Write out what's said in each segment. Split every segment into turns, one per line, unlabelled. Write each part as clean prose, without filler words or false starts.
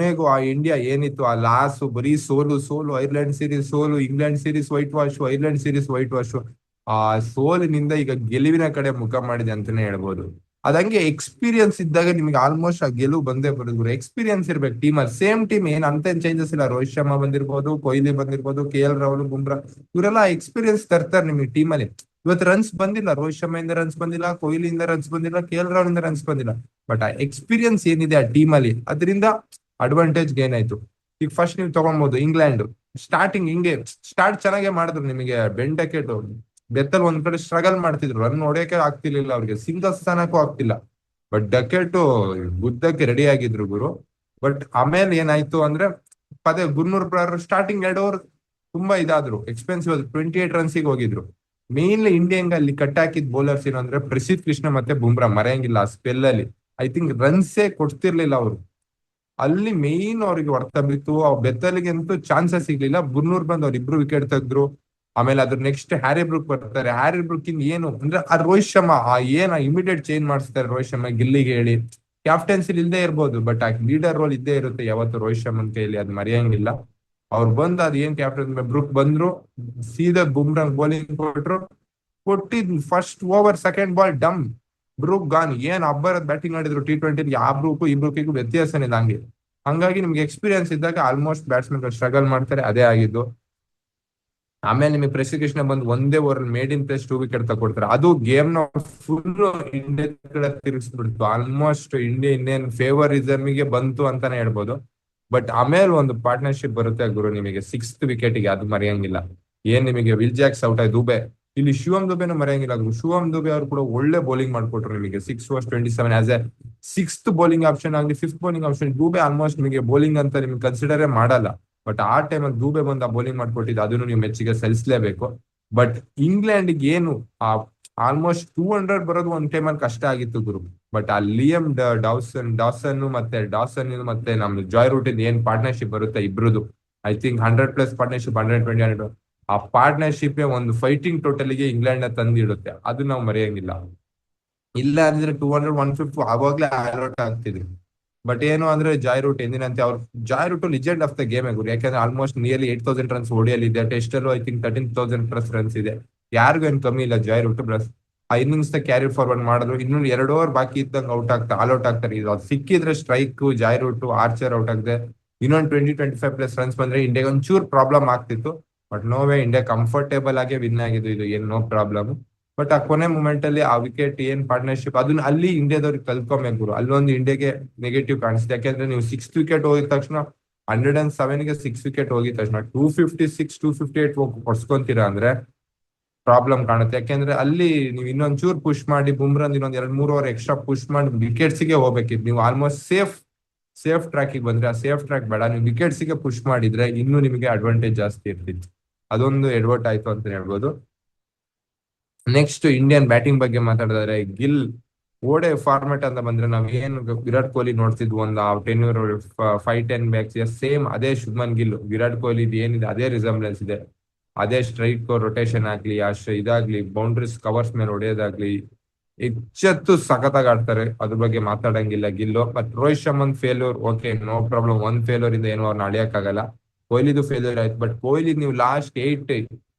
ಕೊನೆಗೂ ಆ ಇಂಡಿಯಾ ಏನಿತ್ತು ಆ ಲಾಸ್ ಬರೀ ಸೋಲು ಸೋಲು, ಐರ್ಲೆಂಡ್ ಸೀರೀಸ್ ಸೋಲು, England series white wash, Ireland series white wash. ಆ ಸೋಲಿನಿಂದ ಈಗ ಗೆಲುವಿನ ಕಡೆ ಮುಖ ಮಾಡಿದೆ ಅಂತಾನೆ ಹೇಳ್ಬೋದು. ಅದಂಗೆ ಎಕ್ಸ್ಪೀರಿಯನ್ಸ್ ಇದ್ದಾಗ ನಿಮ್ಗೆ ಆಲ್ಮೋಸ್ಟ್ ಆ ಗೆಲುವು ಬಂದೇ ಬರೋದು. ಎಕ್ಸ್ಪೀರಿಯನ್ಸ್ ಇರ್ಬೇಕು ಟೀಮಲ್ಲಿ. ಸೇಮ್ ಟೀಮ್ ಏನ್ ಅಂತ ಚೇಂಜಸ್ ಇಲ್ಲ. ರೋಹಿತ್ ಶರ್ಮಾ ಬಂದಿರ್ಬೋದು, ಕೊಹ್ಲಿ ಬಂದಿರ್ಬೋದು, KL ರಾಹುಲ್, ಬುಮ್ರಾ, ಇವರೆಲ್ಲ ಎಕ್ಸ್ಪೀರಿಯನ್ಸ್ ತರ್ತಾರೆ ನಿಮಗೆ ಟೀಮಲ್ಲಿ. ಇವತ್ತು ರನ್ಸ್ ಬಂದಿಲ್ಲ, ರೋಹಿತ್ ಶರ್ಮಾ ಇಂದ ರನ್ಸ್ ಬಂದಿಲ್ಲ, ಕೊಹ್ಲಿಯಿಂದ ರನ್ಸ್ ಬಂದಿಲ್ಲ, KL ರಾಹುಲ್ ಇಂದ ರನ್ಸ್ ಬಂದಿಲ್ಲ. ಬಟ್ ಆ ಎಕ್ಸ್ಪೀರಿಯನ್ಸ್ ಏನಿದೆ ಆ ಟೀಮಲ್ಲಿ, ಅದರಿಂದ ಅಡ್ವಾಂಟೇಜ್ ಗೇನ್ ಆಯ್ತು. ಈಗ ಫಸ್ಟ್ ನೀವು ತಗೊಬಹುದು ಇಂಗ್ಲೆಂಡ್. ಸ್ಟಾರ್ಟಿಂಗ್ ಹಿಂಗೆ ಸ್ಟಾರ್ಟ್ ಚೆನ್ನಾಗೇ ಮಾಡಿದ್ರು. ನಿಮಗೆ ಬೆಂಡಕೆಟ್ ಬೆತ್ತಲ್ ಒಂದ್ ಕಡೆ ಸ್ಟ್ರಗಲ್ ಮಾಡ್ತಿದ್ರು, ರನ್ ಹೊಡೆಯಕ್ಕೆ ಆಗ್ತಿರ್ಲಿಲ್ಲ ಅವ್ರಿಗೆ, ಸಿಂಗಲ್ ಸ್ಥಾನಕ್ಕೂ ಆಗ್ತಿಲ್ಲ. ಬಟ್ ಡಕೆಟ್ ಗುದ್ದಕ್ಕೆ ರೆಡಿ ಆಗಿದ್ರು ಗುರು. ಬಟ್ ಆಮೇಲೆ ಏನಾಯ್ತು ಅಂದ್ರೆ ಪದೇ ಗುರ್ನೂರ್ ಬ್ರಾರ್ ಸ್ಟಾರ್ಟಿಂಗ್ 2 ಓವರ್ ತುಂಬಾ ಇದಾದ್ರು, ಎಕ್ಸ್ಪೆನ್ಸಿವ್. 28 ರನ್ಸಿಗೆ ಹೋಗಿದ್ರು. ಮೇನ್ಲಿ ಇಂಡಿಯನ್ ಅಲ್ಲಿ ಕಟ್ ಹಾಕಿದ್ ಬೌಲರ್ಸ್ ಏನು ಅಂದ್ರೆ ಪ್ರಸಿದ್ಧ ಕೃಷ್ಣ ಮತ್ತೆ ಬುಮ್ರಾ ಮರೆಯಂಗಿಲ್ಲ. ಆ ಸ್ಪೆಲ್ ಅಲ್ಲಿ ಐ ಥಿಂಕ್ ರನ್ಸೇ ಕೊಡ್ತಿರ್ಲಿಲ್ಲ ಅವರು. ಅಲ್ಲಿ ಮೇನ್ ಅವ್ರಿಗೆ ಹೊಡ್ತ ಬಿತ್ತು. ಆ ಬೆತ್ತಲಿಗೆ ಅಂತೂ ಚಾನ್ಸಸ್ ಸಿಗ್ಲಿಲ್ಲ. ಬುರ್ನೂರ್ ಬಂದ್ ಅವ್ರ ಇಬ್ರು ವಿಕೆಟ್ ತೆಗೆದ್ರು. ಆಮೇಲೆ ಅದ್ರ ನೆಕ್ಸ್ಟ್ ಹ್ಯಾರಿ ಬ್ರೂಕ್ ಬರ್ತಾರೆ. ಹ್ಯಾರಿ ಬ್ರೂಕ್ ಇಂದ ಏನು ಅಂದ್ರೆ ಆ ರೋಹಿತ್ ಶರ್ಮಾ ಆ ಏನ್ ಇಮಿಡಿಯೇಟ್ ಚೇಂಜ್ ಮಾಡಿಸ್ತಾರೆ ರೋಹಿತ್ ಶರ್ಮಾ ಗಿಲ್ಲಿಗೆ ಹೇಳಿ. ಕ್ಯಾಪ್ಟನ್ಸಿ ಇಲ್ದೇ ಇರ್ಬೋದು, ಬಟ್ ಆ ಲೀಡರ್ ರೋಲ್ ಇದ್ದೇ ಇರುತ್ತೆ ಯಾವತ್ತು ರೋಹಿತ್ ಶರ್ಮನ್ ಕೈಯಲ್ಲಿ, ಅದ್ ಮರೆಯಂಗಿಲ್ಲ. ಅವ್ರು ಬಂದ್ ಅದ್ ಏನ್ ಕ್ಯಾಪ್ಟನ್ ಬ್ರೂಕ್ ಬಂದ್ರು, ಸೀದಾ ಬುಮ್ರಾಂಗ್ ಬೌಲಿಂಗ್ ಕೊಟ್ರು. ಕೊಟ್ಟಿದ್ ಫಸ್ಟ್ ಓವರ್ ಸೆಕೆಂಡ್ ಬಾಲ್ ಡಮ್, ಬ್ರೂಕ್ ಗಾನ್. ಏನ್ ಅಬ್ಬರದ ಬ್ಯಾಟಿಂಗ್ ಆಡಿದ್ರು T20. ಆ ಬ್ರೂಕು ಈ ಬ್ರೂಕಿಗೂ ವ್ಯತ್ಯಾಸನೇ ಇಲ್ಲ ಹಂಗೆ. ಹಂಗಾಗಿ ನಿಮ್ಗೆ ಎಕ್ಸ್ಪೀರಿಯನ್ಸ್ ಇದ್ದಾಗ ಆಲ್ಮೋಸ್ಟ್ ಬ್ಯಾಟ್ಸ್ಮನ್ ಸ್ಟ್ರಗಲ್ ಮಾಡ್ತಾರೆ, ಅದೇ ಆಗಿದ್ದು. ಆಮೇಲೆ ನಿಮಗೆ ಪ್ರಸಿದ್ಧ ಕೃಷ್ಣ ಬಂದು ಒಂದೇ over maiden plus 2 wicket ತಗೊಡ್ತಾರೆ. ಅದು ಗೇಮ್ ನ ಫುಲ್ ಇಂಡಿಯಾ ಕಡೆ ತಿರುಗಿಸ್ಬಿಡ್ತು. ಆಲ್ಮೋಸ್ಟ್ ಇಂಡಿಯನ್ ಫೇವರಿಸಮ್ ಗೆ ಬಂತು ಅಂತಾನೆ ಹೇಳ್ಬೋದು. ಬಟ್ ಆಮೇಲೆ ಒಂದು ಪಾರ್ಟ್ನರ್ಶಿಪ್ ಬರುತ್ತೆ ಗುರು ನಿಮಗೆ 6th ವಿಕೆಟ್ ಗೆ, ಅದು ಮರೆಯಂಗಿಲ್ಲ. ಏನ್ ನಿಮಗೆ ವಿಲ್ ಜಾಕ್ಸ್ ಔಟ್ ಆಯ್ತು, ದುಬೆ. ಇಲ್ಲಿ ಶಿವಮ್ ದುಬೆನೂ ಮರೆಯಂಗಿಲ್ಲ ಗುರು. ಶಿವಮ್ ದುಬೆ ಅವರು ಕೂಡ ಒಳ್ಳೆ ಬೌಲಿಂಗ್ ಮಾಡ್ಕೊಟ್ರು ನಿಮಗೆ. 6 overs 27 as a 6th bowling option ಆಗಲಿ, 5th bowling option. Dube almost ನಿಮಗೆ ಬೌಲಿಂಗ್ ಅಂತ ನಿಮ್ಗೆ ಕನ್ಸಿಡರೇ ಮಾಡಲ್ಲ. ಬಟ್ ಆ ಟೈಮಲ್ಲಿ ದುಬೆ ಬಂದು ಆ ಬೌಲಿಂಗ್ ಮಾಡ್ಕೊಟ್ಟಿದ್ದು, ಅದನ್ನು ನೀವು ಮೆಚ್ಚಿಗೆ ಸಲ್ಲಿಸಲೇಬೇಕು. ಬಟ್ ಇಂಗ್ಲೆಂಡ್ ಏನು ಆ ಆಲ್ಮೋಸ್ಟ್ 200 ಬರೋದು ಒಂದ್ ಟೈಮಲ್ಲಿ ಕಷ್ಟ ಆಗಿತ್ತು ಗುರು. ಬಟ್ ಆ ಲಿಯಮ್ ಡಾಸನ್ ಮತ್ತೆ ನಮ್ದು ಜಾಯ್ ರೂಟ್ ಏನ್ ಪಾರ್ಟ್ನರ್ಶಿಪ್ ಬರುತ್ತೆ ಇಬ್ರದು, ಐ ಥಿಂಕ್ 100+ ಪಾರ್ಟ್ನರ್ಶಿಪ್, 120 ಆ ಪಾರ್ಟ್ನರ್ಶಿಪ್ ಒಂದು ಫೈಟಿಂಗ್ ಟೋಟಲಿಗೆ ಇಂಗ್ಲೆಂಡ್ ನ ತಂದಿಡುತ್ತೆ. ಅದು ನಾವು ಮರೆಯಂಗಿಲ್ಲ. ಇಲ್ಲ ಅಂದ್ರೆ 200, 150 ಆವಾಗ್ಲೇ ಆಲ್ಔಟ್ ಆಗ್ತಿದ್ರು. ಬಟ್ ಏನು ಅಂದ್ರೆ ಜಾಯ್ ರೂಟ್ ಎಂದಿನಂತೆ ಅವ್ರು, Joe Root legend of the game ಗುರು. ಯಾಕಂದ್ರೆ ಆಲ್ಮೋಸ್ಟ್ ನಿಯರ್ಲಿ 8000 ರನ್ಸ್ ಓಡಿಯಲ್ಲಿ ಇದೆ. ಟೆಸ್ಟ್ ಅಲ್ಲೂ ಐ ಥಿಂಕ್ 13,000+ ರನ್ಸ್ ಇದೆ. ಯಾರಿಗೂ ಏನ್ ಕಮ್ಮಿ ಇಲ್ಲ ಜಾಯ್ ರೂಟ್. ಪ್ಲಸ್ ಆ ಇನ್ನಿಂಗ್ಸ್ ಕ್ಯಾರಿ ಫಾರ್ವರ್ಡ್ ಮಾಡಿದ್ರು. ಇನ್ನೊಂದು 2 ಓವರ್ ಬಾಕಿ ಇದ್ದಂಗೆ ಆಲ್ ಔಟ್ ಆಗ್ತಾರೆ. ಇದು ಸಿಕ್ಕಿದ್ರೆ strike Joe Root, Archer out ಆಗದೆ ಇನ್ನೊಂದು 20-25+ ರನ್ಸ್ ಬಂದ್ರೆ ಇಂಡಿಯಾಗೆ ಒಂಚೂರು ಪ್ರಾಬ್ಲಮ್ ಆಗ್ತಿತ್ತು. ಬಟ್ ನೋವೇ, ಇಂಡಿಯಾ ಕಂಫರ್ಟೇಬಲ್ ಆಗಿ ವಿನ್ ಆಗಿದ್ದು, ಇದು ಏನ್ ನೋ ಪ್ರಾಬ್ಲಮ್. ಬಟ್ ಆ ಕೊನೆ ಮೂಮೆಂಟ್ ಅಲ್ಲಿ ಆ ವಿಕೆಟ್ ಏನ್ ಪಾರ್ಟ್ನರ್ಶಿಪ್, ಅದನ್ನ ಅಲ್ಲಿ ಇಂಡಿಯಾದವ್ರಿಗೆ ಕಲ್ತ್ಕೊಬೇಕು ಗುರು. ಅಲ್ಲೊಂದು ಇಂಡಿಯಾಗೆ ನೆಗೆಟಿವ್ ಕಾಣಿಸ್ತೆ. ಯಾಕೆಂದ್ರೆ ನೀವು 6th ವಿಕೆಟ್ ಹೋಗಿದ ತಕ್ಷಣ, 107ಗೆ 6 ವಿಕೆಟ್ ಹೋಗಿದ ತಕ್ಷಣ 256, 258 ಹೊಡ್ಸ್ಕೊಂತೀರಾ ಅಂದ್ರೆ ಪ್ರಾಬ್ಲಮ್ ಕಾಣುತ್ತೆ. ಯಾಕೆಂದ್ರೆ ಅಲ್ಲಿ ನೀವು ಇನ್ನೊಂಚೂರು ಪುಷ್ ಮಾಡಿ, ಬುಮ್ರಾನ್ ಇನ್ನೊಂದ್ 2-3 ಓವರ್ ಎಕ್ಸ್ಟ್ರಾ ಪುಷ್ ಮಾಡಿ ವಿಕೆಟ್ಸ್ಗೆ ಹೋಗ್ಬೇಕಿತ್ತು. ನೀವು ಆಲ್ಮೋಸ್ಟ್ ಸೇಫ್ ಟ್ರ್ಯಾಕಿಗೆ ಬಂದ್ರೆ, ಆ ಸೇಫ್ ಟ್ರ್ಯಾಕ್ ಬೇಡ, ನೀವು ವಿಕೆಟ್ಸ್ಗೆ ಪುಷ್ ಮಾಡಿದ್ರೆ ಇನ್ನೂ ನಿಮಗೆ ಅಡ್ವಾಂಟೇಜ್ ಜಾಸ್ತಿ ಇರ್ತಿತ್ತು. ಅದೊಂದು ಎಡವಟ್ ಆಯ್ತು ಅಂತ ಹೇಳ್ಬೋದು. ನೆಕ್ಸ್ಟ್ ಇಂಡಿಯನ್ ಬ್ಯಾಟಿಂಗ್ ಬಗ್ಗೆ ಮಾತಾಡಿದ್ರೆ, ಗಿಲ್ ಓಡೆ ಫಾರ್ಮೆಟ್ ಅಂತ ಬಂದ್ರೆ ನಾವ್ ಏನು ವಿರಾಟ್ ಕೊಹ್ಲಿ ನೋಡ್ತಿದ್ವಿ ಒಂದು 5-10 ಬ್ಯಾಕ್ಸ್, ಸೇಮ್ ಅದೇ ಶುಭ್ಮನ್ ಗಿಲ್ ವಿರಾಟ್ ಕೊಹ್ಲಿ ಏನಿದೆ ಅದೇ ರಿಸಂಬ್ಲೆನ್ಸ್ ಇದೆ. ಅದೇ ಸ್ಟ್ರೈಕ್ ರೊಟೇಷನ್ ಆಗ್ಲಿ, ಅಷ್ಟು ಇದಾಗ್ಲಿ, ಬೌಂಡ್ರೀಸ್ ಕವರ್ಸ್ ಮೇಲೆ ಹೊಡೆಯೋದಾಗ್ಲಿ, ಎಚ್ಚೆತ್ತು ಸಖತ್ತಾಗಿ ಆಡ್ತಾರೆ. ಅದ್ರ ಬಗ್ಗೆ ಮಾತಾಡಂಗಿಲ್ಲ ಗಿಲ್ಲು. ಬಟ್ ರೋಹಿತ್ ಶರ್ಮನ್ ಫೇಲ್ಯೂರ್, ಓಕೆ, ನೋ ಪ್ರಾಬ್ಲಮ್. ಒಂದ್ ಫೇಲ್ಯೂರ್ ಇಂದ ಏನೋ ಅವ್ರನ್ನ ಅಳಿಯಕ್ಕಾಗಲ್ಲ. ಕೊಹ್ಲಿದು ಫೇಲ್ಯೂರ್ ಆಯ್ತು. ಬಟ್ ಕೊಹ್ಲಿ ನೀವು ಲಾಸ್ಟ್ 8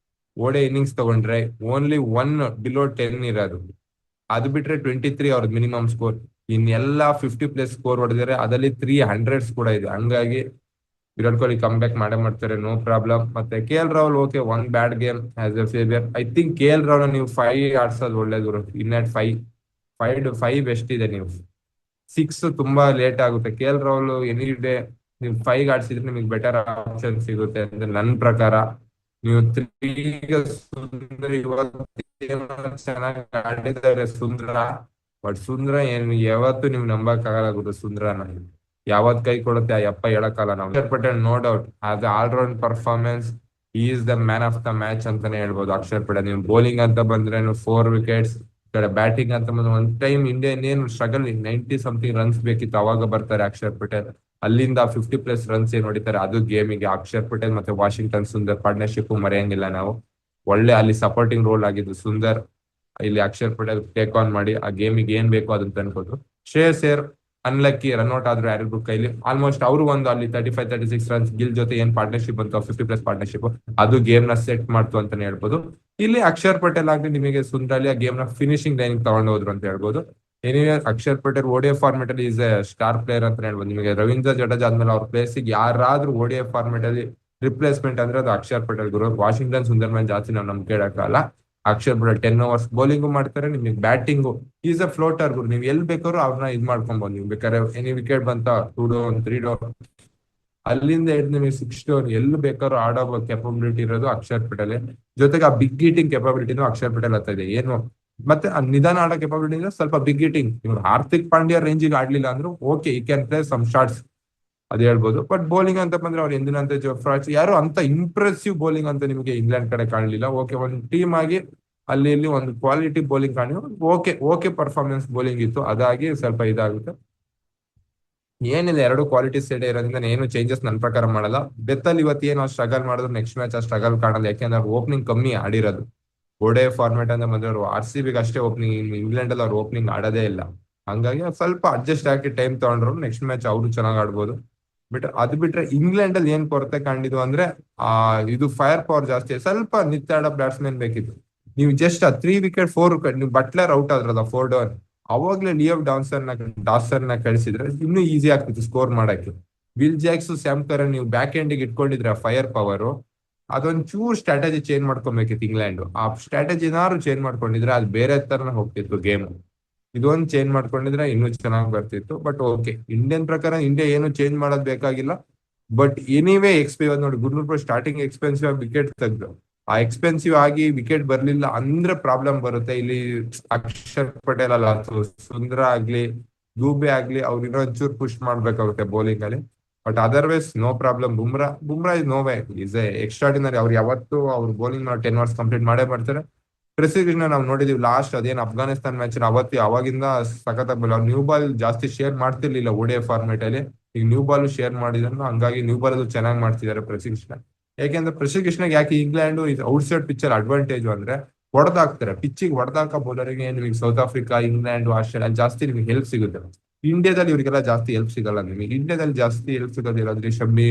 ಓಡೆ ಇನ್ನಿಂಗ್ಸ್ ತಗೊಂಡ್ರೆ ಓನ್ಲಿ 1 ಬಿಲೋ 10 ಇರೋದು. ಅದು ಬಿಟ್ರೆ 23 ಅವ್ರದ್ದು ಮಿನಿಮಮ್ ಸ್ಕೋರ್. ಇನ್ನೆಲ್ಲ 50+ ಸ್ಕೋರ್ ಹೊಡೆದಿದ್ದಾರೆ. ಅದರಲ್ಲಿ 300s ಕೂಡ ಇದೆ. ಹಂಗಾಗಿ ವಿರಾಟ್ ಕೊಹ್ಲಿ ಕಮ್ ಬ್ಯಾಕ್ ಮಾಡೇ ಮಾಡ್ತಾರೆ, ನೋ ಪ್ರಾಬ್ಲಮ್. ಮತ್ತೆ KL Rahul, okay, one bad game as A failure. I think KL Rahul ನೀವು 5 ಆಡ್ಸೋದು ಒಳ್ಳೇದು. ಇನ್ನೆಟ್ 5 ಬೆಸ್ಟ್ ಇದೆ. ನೀವು 6 ತುಂಬಾ ಲೇಟ್ ಆಗುತ್ತೆ. KL ರಾಹುಲ್ ಎನಿ ಡೇ ನೀವು 5 ಆಡ್ಸಿದ್ರೆ ನಿಮಗೆ ಬೆಟರ್ ಆಪ್ಷನ್ ಸಿಗುತ್ತೆ ಅಂತ ನನ್ನ ಪ್ರಕಾರ. ನೀವು 3 ಸುಂದ್ರ ಚೆನ್ನಾಗಿ ಆಡಿದ್ದಾರೆ ಸುಂದ್ರ. ಬಟ್ ಸುಂದ್ರ ಏನ್ ಯಾವತ್ತು ನೀವು ನಂಬಕ್ ಆಗಲ್ಲ ಗುರು. ಸುಂದ್ರನ ಯಾವತ್ ಕೈ ಕೊಡುತ್ತೆ ಆ ಯಪ್ಪ ಹೇಳಕ್ಕಲ್ಲ. ನಾವು Akshar Patel no doubt as all round performance is the man of the match ಅಂತಾನೆ ಹೇಳ್ಬೋದು. ಅಕ್ಷರ್ ಪಟೇಲ್ ನೀವು ಬೌಲಿಂಗ್ ಅಂತ ಬಂದ್ರೆ 4 ವಿಕೆಟ್ಸ್, ಕಡೆ ಬ್ಯಾಟಿಂಗ್ ಅಂತ ಬಂದ್ರೆ ಒಂದ್ ಟೈಮ್ ಇಂಡಿಯಾ ಏನು ಸ್ಟ್ರಗಲ್, 90 ಸಮಥಿಂಗ್ ರನ್ಸ್ ಬೇಕಿತ್ತು, ಅವಾಗ ಬರ್ತಾರೆ ಅಕ್ಷರ್ ಪಟೇಲ್. ಅಲ್ಲಿಂದ 50+ ರನ್ಸ್ ಏನ್ ಹೊಡಿತಾರೆ ಅದು ಗೇಮಿಗೆ. ಅಕ್ಷರ್ ಪಟೇಲ್ ಮತ್ತೆ ವಾಷಿಂಗ್ಟನ್ ಸುಂದರ್ ಪಾರ್ಟ್ನರ್ಶಿಪ್ ಮರೆಯಂಗಿಲ್ಲ ನಾವು. ಒಳ್ಳೆ ಅಲ್ಲಿ ಸಪೋರ್ಟಿಂಗ್ ರೋಲ್ ಆಗಿದ್ದು ಸುಂದರ್. ಇಲ್ಲಿ ಅಕ್ಷರ್ ಪಟೇಲ್ ಟೇಕ್ ಆನ್ ಮಾಡಿ ಆ ಗೇಮಿಗೆ ಏನ್ ಬೇಕೋ ಅದನ್ನ ತಂದ್ಕೊಟ್ರು. ಶ್ರೇಯಸ್ ಅಯ್ಯರ್ ಅನ್ಲಕ್ಕಿ ರನ್ಔಟ್ ಆದ್ರು ಯಾರಿಗೂ ಕೈಲಿ ಆಲ್ಮೋಸ್ಟ್ ಅವರು ಒಂದು ಅಲ್ಲಿ 35-36 ರನ್ಸ್ ಗಿಲ್ ಜೊತೆ ಏನ್ ಪಾರ್ಟ್ನರ್ಶಿಪ್ ಬಂತು 50+ ಪಾರ್ಟ್ನರ್ಶಿಪ್ ಅದು ಗೇಮ್ ನ ಸೆಟ್ ಮಾಡ್ತು ಅಂತಾನೆ ಹೇಳ್ಬೋದು. ಇಲ್ಲಿ ಅಕ್ಷರ್ ಪಟೇಲ್ ಆಗ್ಲಿ ನಿಮಗೆ ಸುಂದ್ರಾಲಿ ಆ ಗೇಮ್ ನ ಫಿನಿಶಿಂಗ್ ಲೈನ್ ತಗೊಂಡು ಹೋದ್ರು ಅಂತ ಹೇಳ್ಬೋದು. Anyway Akshar Patel ODI format ಅಲ್ಲಿ ಈಸ್ ಎ ಸ್ಟಾರ್ ಪ್ಲೇಯರ್ ಅಂತ ಹೇಳ್ಬೋದು. ನಿಮಗೆ ರವೀಂದ್ರ ಜಡೇಜಾ ಆದ್ಮೇಲೆ ಅವ್ರ ಪ್ಲೇಸಿಗೆ ಯಾರಾದ್ರೂ ODI ಫಾರ್ಮೆಟ್ ಅಲ್ಲಿ ರಿಪ್ಲೇಸ್ಮೆಂಟ್ ಅಂದ್ರೆ ಅದು ಅಕ್ಷರ್ ಪಟೇಲ್ ಗುರು. ವಾಷಿಂಗ್ಟನ್ ಸುಂದರ್ ಮ್ಯಾನ್ ಜಾಸ್ತಿ ನಾವು ನಂಬಿಕೆ ಇಡಕ್ಕಾಗಲ್ಲ. ಅಕ್ಷರ್ ಪಟೇಲ್ 10 overs ಬೌಲಿಂಗು ಮಾಡ್ತಾರೆ, ನಿಮಗೆ ಬ್ಯಾಟಿಂಗು ಈಸ್ ಅ ಫ್ಲೋಟರ್ ಗುರು. ನೀವು ಎಲ್ಲಿ ಬೇಕಾದ್ರೂ ಅವ್ರನ್ನ ಇದ್ ಮಾಡ್ಕೊಬಹುದು. ನೀವು ಬೇಕಾದ್ರೆ ಎನಿ ವಿಕೆಟ್ ಬಂತ 2 ಡೌನ್ 3 ಡೌನ್ ಅಲ್ಲಿಂದ ಹಿಡಿದು ನಿಮಗೆ 6 ಡೌನ್ ಎಲ್ಲಿ ಬೇಕಾದ್ರೂ ಆಡೋ ಕೆಪಬಿಲಿಟಿ ಇರೋದು ಅಕ್ಷರ್ ಪಟೇಲ್. ಜೊತೆಗೆ ಆ ಬಿಗ್ ಹೀಟಿಂಗ್ ಕೆಪಬಿಲಿಟಿನೂ ಅಕ್ಷರ್ ಪಟೇಲ್ ಹತ್ತ ಇದೆ. ಏನು ಮತ್ತೆ ಆ ನಿಧಾನ ಆಡೋ ಕೆಪಬಿಲಿಟಿ ಅಂದ್ರೆ ಸ್ವಲ್ಪ ಬಿಗ್ ಹೀಟಿಂಗ್. ಇವ್ರು ಹಾರ್ದಿಕ್ ಪಾಂಡ್ಯ ರೇಂಜಿಗೆ ಆಡ್ಲಿಲ್ಲ ಅಂದ್ರೂ ಓಕೆ ಈ ಕ್ಯಾನ್ ಪ್ಲೇ ಸಮ್ ಶಾಟ್ಸ್ ಅದು ಹೇಳ್ಬೋದು. ಬಟ್ ಬೌಲಿಂಗ್ ಅಂತ ಬಂದ್ರೆ ಅವ್ರು ಎಂದಿನಂತೆ ಜೋಫ್ರಾಚ್ ಯಾರು ಅಂತ ಇಂಪ್ರೆಸಿವ್ ಬೌಲಿಂಗ್ ಅಂತ ನಿಮಗೆ ಇಂಗ್ಲೆಂಡ್ ಕಡೆ ಕಾಣಲಿಲ್ಲ. ಓಕೆ ಒಂದು ಟೀಮ್ ಆಗಿ ಅಲ್ಲಿ ಇಲ್ಲಿ ಒಂದು ಕ್ವಾಲಿಟಿ ಬೌಲಿಂಗ್ ಕಾಣಿ ಓಕೆ ಪರ್ಫಾರ್ಮೆನ್ಸ್ ಬೌಲಿಂಗ್ ಇತ್ತು. ಅದಾಗಿ ಸ್ವಲ್ಪ ಇದಾಗುತ್ತೆ. ಏನಿಲ್ಲ, ಎರಡು ಕ್ವಾಲಿಟಿ ಸೈಡ್ ಇರೋದ್ರಿಂದ ಏನು ಚೇಂಜಸ್ ನನ್ನ ಪ್ರಕಾರ ಮಾಡಲ್ಲ. ಬೆತ್ತಲ್ಲಿ ಇವತ್ತು ಏನು ಸ್ಟ್ರಗಲ್ ಮಾಡಿದ್ರು ನೆಕ್ಸ್ಟ್ ಮ್ಯಾಚ್ ಆ ಸ್ಟ್ರಗಲ್ ಕಾಣಲ್ಲ. ಯಾಕೆಂದ್ರೆ ಅವ್ರು ಓಪನಿಂಗ್ ಕಮ್ಮಿ ಆಡಿರೋದು. ODI ಫಾರ್ಮೆಟ್ ಅಂತ ಬಂದ್ರೆ ಅವರು RCB ಅಷ್ಟೇ ಓಪನಿಂಗ್, ಇಂಗ್ಲೆಂಡ್ ಅಲ್ಲಿ ಅವ್ರು ಓಪನಿಂಗ್ ಆಡೋದೇ ಇಲ್ಲ. ಹಂಗಾಗಿ ಸ್ವಲ್ಪ ಅಡ್ಜಸ್ಟ್ ಆಗಿ ಟೈಮ್ ತಗೊಂಡ್ರು ನೆಕ್ಸ್ಟ್ ಮ್ಯಾಚ್ ಅವರು ಚೆನ್ನಾಗಿ ಆಡ್ಬೋದು. ಬಟ್ ಅದು ಬಿಟ್ರೆ ಇಂಗ್ಲೆಂಡ್ ಅಲ್ಲಿ ಏನ್ ಕೊರತೆ ಕಂಡಿದ್ದು ಅಂದ್ರೆ ಇದು ಫೈರ್ ಪವರ್ ಜಾಸ್ತಿ, ಸ್ವಲ್ಪ ನಿತ್ತಾಡೋ ಬ್ಯಾಟ್ಸ್ಮನ್ ಬೇಕಿತ್ತು. ನೀವು ಜಸ್ಟ್ 3 ವಿಕೆಟ್ 4 ವಿಕೆಟ್ ನೀವು ಬಟ್ಲರ್ ಔಟ್ ಆದ್ರಲ್ಲ 4 ಡೌನ್, ಅವಾಗ್ಲೇ ಲಿಯೋ ಡಾಸರ್ ನ ಕಳಿಸಿದ್ರೆ ಇನ್ನೂ ಈಸಿ ಆಗ್ತಿತ್ತು ಸ್ಕೋರ್ ಮಾಡಕ್ಕೆ. ವಿಲ್ ಜಾಕ್ಸ್ ಸ್ಯಾಮ್ ಕರನ್ ನೀವು ಬ್ಯಾಕ್ ಎಂಡಿಗೆ ಇಟ್ಕೊಂಡಿದ್ರೆ ಫೈರ್ ಪವರ್ ಅದೊಂದ್ ಚೂರ್ ಸ್ಟ್ರಾಟಜಿ ಚೇಂಜ್ ಮಾಡ್ಕೊಬೇಕಿತ್ತು ಇಂಗ್ಲೆಂಡ್. ಆ ಸ್ಟ್ರಾಟಜಿ ಏನಾದ್ರು ಚೇಂಜ್ ಮಾಡ್ಕೊಂಡಿದ್ರೆ ಅದು ಬೇರೆ ತರನ ಹೋಗ್ತಿತ್ತು ಗೇಮ್. ಇದೊಂದು ಚೇಂಜ್ ಮಾಡ್ಕೊಂಡಿದ್ರೆ ಇನ್ನೂ ಚೆನ್ನಾಗಿ ಬರ್ತಿತ್ತು. ಬಟ್ ಓಕೆ, ಇಂಡಿಯನ್ ಪ್ರಕಾರ ಇಂಡಿಯಾ ಏನು ಚೇಂಜ್ ಮಾಡೋದ್ ಬೇಕಾಗಿಲ್ಲ. ಬಟ್ ಎನಿವೇ ನೋಡಿ ಗುರ್ನೂರ್ ಸ್ಟಾರ್ಟಿಂಗ್ ಎಕ್ಸ್ಪೆನ್ಸಿವ್ ಆಗಿ ವಿಕೆಟ್ ತೆಗ್ದು ಆ ಎಕ್ಸ್ಪೆನ್ಸಿವ್ ಆಗಿ ವಿಕೆಟ್ ಬರ್ಲಿಲ್ಲ ಅಂದ್ರೆ ಪ್ರಾಬ್ಲಮ್ ಬರುತ್ತೆ. ಇಲ್ಲಿ ಅಕ್ಷರ್ ಪಟೇಲ್ ಅಲ್ಲ, ಸುಂದ್ರ ಆಗ್ಲಿ ದೂಬೆ ಆಗ್ಲಿ ಅವ್ರು ಇನ್ನೊಂಚೂರು ಪುಷ್ ಮಾಡ್ಬೇಕಾಗುತ್ತೆ ಬೌಲಿಂಗ್ ಅಲ್ಲಿ. But otherwise no problem. Bumrah is no way is extraordinary. ಅವ್ರು ಯಾವತ್ತು ಅವ್ರು ಬೌಲಿಂಗ್ 10 overs ಕಂಪ್ಲೀಟ್ ಮಾಡೇ ಮಾಡ್ತಾರೆ. ಪ್ರೆಸಿಡೆಂಟ್ ನಾವು ನೋಡಿದೀವಿ ಲಾಸ್ಟ್ ಅದೇನ್ ಅಫ್ಘಾನಿಸ್ತಾನ್ ಮ್ಯಾಚ್ ಅವಾಗಿಂದ ಸಖತ್ ನ್ಯೂ ಬಾಲ್ ಜಾಸ್ತಿ ಶೇರ್ ಮಾಡ್ತಿರ್ಲಿಲ್ಲ ODI ಫಾರ್ಮೆಟ್ ಅಲ್ಲಿ. ಈಗ ನ್ಯೂ ಬಾಲ್ ಶೇರ್ ಮಾಡಿದ್ರು, ಹಂಗಾಗಿ ನ್ಯೂ ಬಾಲ್ ಅದು ಚೆನ್ನಾಗಿ ಮಾಡ್ತಿದ್ದಾರೆ ಪ್ರಸಿಕೃಷ್ಣ. ಯಾಕೆಂದ್ರೆ ಪ್ರಸಿಕೃಷ್ಣಗೆ ಯಾಕೆ England out side picture advantage ಅಂದ್ರೆ ಹೊಡೆದಾಕ್ತಾರೆ. ಪಿಚ್ಚಿಗೆ ಹೊಡೆದಾಕ ಬೌಲರ್ಗೆ ನಿಮಗೆ ಸೌತ್ ಆಫ್ರಿಕಾ, ಇಂಗ್ಲೆಂಡ್, ಆಸ್ಟ್ರೇಲಿಯಾ ಜಾಸ್ತಿ ನಿಮಗೆ ಹೆಲ್ಪ್ ಸಿಗುತ್ತೆ. ಇಂಡಿಯಾದಲ್ಲಿ ಇವರಿಗೆಲ್ಲ ಜಾಸ್ತಿ ಹೆಲ್ಪ್ ಸಿಗಲ್ಲ. ನಿಮಗೆ ಇಂಡಿಯಾದಲ್ಲಿ ಜಾಸ್ತಿ ಹೆಲ್ಪ್ ಸಿಗೋದಿಲ್ಲ ಶಮಿ,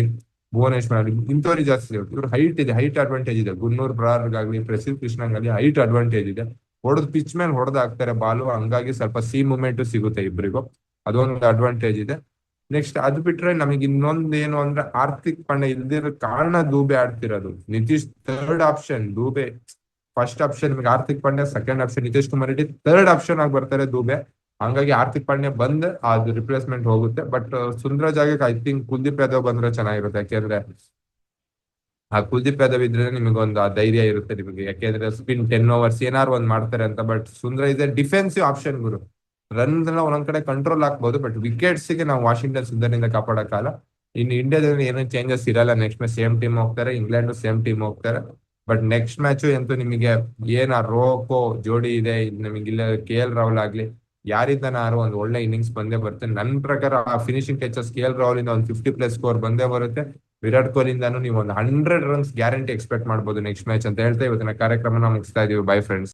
ಭುವನೇಶ್ವರ್ ಇಂಥವ್ರಿಗೆ ಜಾಸ್ತಿ ಸಿಗುತ್ತೆ. ಇವ್ರು ಹೈಟ್ ಇದೆ, ಹೈಟ್ ಅಡ್ವಾಂಟೇಜ್ ಇದೆ. ಗುನ್ನೂರ್ ಬ್ರಾರ್ಗಾಗ್ಲಿ ಪ್ರಸಿದ್ಧ ಕೃಷ್ಣಗಾಗ್ಲಿ ಹೈಟ್ ಅಡ್ವಾಂಟೇಜ್ ಇದೆ. ಹೊಡೆದ್ ಪಿಚ್ ಮೇಲೆ ಹೊಡೆದ್ ಹಾಕ್ತಾರೆ ಬಾಲು, ಹಂಗಾಗಿ ಸ್ವಲ್ಪ ಸಿ ಮೂವ್ಮೆಂಟ್ ಸಿಗುತ್ತೆ ಇಬ್ಬರಿಗೂ. ಅದೊಂದು ಅಡ್ವಾಂಟೇಜ್ ಇದೆ. ನೆಕ್ಸ್ಟ್ ಅದು ಬಿಟ್ರೆ ನಮಗೆ ಇನ್ನೊಂದು ಏನು ಅಂದ್ರೆ ಹಾರ್ದಿಕ್ ಪಾಂಡ್ಯ ಇಲ್ದಿರೋ ಕಾರಣ ದೂಬೆ ಆಡ್ತಿರೋದು. Nitish third option, Dube first option ನಿಮಗೆ Hardik Pandya, second option Nitish Kumar Reddy, third option ಆಗಿ ಬರ್ತಾರೆ ದೂಬೆ. ಹಂಗಾಗಿ ಹಾರ್ದಿಕ್ ಪಾಂಡ್ಯ ಬಂದ್ ಅದು ರಿಪ್ಲೇಸ್ಮೆಂಟ್ ಹೋಗುತ್ತೆ. ಬಟ್ ಸುಂದ್ರ ಜಾಗಕ್ಕೆ ಐ ಥಿಂಕ್ ಕುಲ್ದೀಪ್ ಯಾದವ್ ಬಂದ್ರೆ ಚೆನ್ನಾಗಿರುತ್ತೆ. ಯಾಕೆಂದ್ರೆ ಆ ಕುಲ್ದೀಪ್ ಯಾದವ್ ಇದ್ರೆ ನಿಮಗೊಂದು ಆ ಧೈರ್ಯ ಇರುತ್ತೆ ನಿಮಗೆ. ಯಾಕೆಂದ್ರೆ ಸ್ಪಿನ್ 10 overs ಏನಾರು ಒಂದ್ ಮಾಡ್ತಾರೆ ಅಂತ. ಬಟ್ ಸುಂದ್ರ ಇದೆ ಡಿಫೆನ್ಸಿವ್ ಆಪ್ಷನ್ ಗುರು. ರನ್ಸ್ ಎಲ್ಲ ಒಂದೊಂದ್ ಕಡೆ ಕಂಟ್ರೋಲ್ ಹಾಕ್ಬಹುದು, ಬಟ್ ವಿಕೆಟ್ಸ್ ಗೆ ನಾವು ವಾಷಿಂಗ್ಟನ್ ಸುಂದರ್ನಿಂದ ಕಾಪಾಡಕ್ಕಾಗಲ್ಲ. ಇನ್ನು ಇಂಡಿಯಾದಲ್ಲಿ ಏನೋ ಚೇಂಜಸ್ ಇರಲ್ಲ. ನೆಕ್ಸ್ಟ್ ಮ್ಯಾಚ್ ಸೇಮ್ ಟೀಮ್ ಹೋಗ್ತಾರೆ, ಇಂಗ್ಲೆಂಡ್ ಸೇಮ್ ಟೀಮ್ ಹೋಗ್ತಾರೆ. ಬಟ್ ನೆಕ್ಸ್ಟ್ ಮ್ಯಾಚ್ ಅಂತೂ ನಿಮಗೆ ಏನ ರೋಕೋ ಜೋಡಿ ಇದೆ, ನಿಮಗೆ ಇಲ್ಲ KL ರಾಹುಲ್ ಆಗ್ಲಿ ಯಾರಿಂದನಾರು ಒಂದು ಒಳ್ಳೆ ಇನ್ನಿಂಗ್ಸ್ ಬಂದೇ ಬರುತ್ತೆ. ನನ್ನ ಪ್ರಕಾರ ಆ ಫಿನಿಶಿಂಗ್ ಟಚಸ್ KL ರಾಹುಲ್ ಇಂದ ಒಂದು 50+ ಸ್ಕೋರ್ ಬಂದೇ ಬರುತ್ತೆ. ವಿರಾಟ್ ಕೊಹ್ಲಿಯಿಂದಾನು ನೀವು ಒಂದು 100 runs ಗ್ಯಾರಂಟಿ ಎಕ್ಸ್ಪೆಕ್ಟ್ ಮಾಡ್ಬೋದು ನೆಕ್ಸ್ಟ್ ಮ್ಯಾಚ್ ಅಂತ ಹೇಳ್ತಾ ಇವತ್ತಿನ ಕಾರ್ಯಕ್ರಮನ ಮುಗಿಸ್ತಾ ಇದೀವಿ. By friends.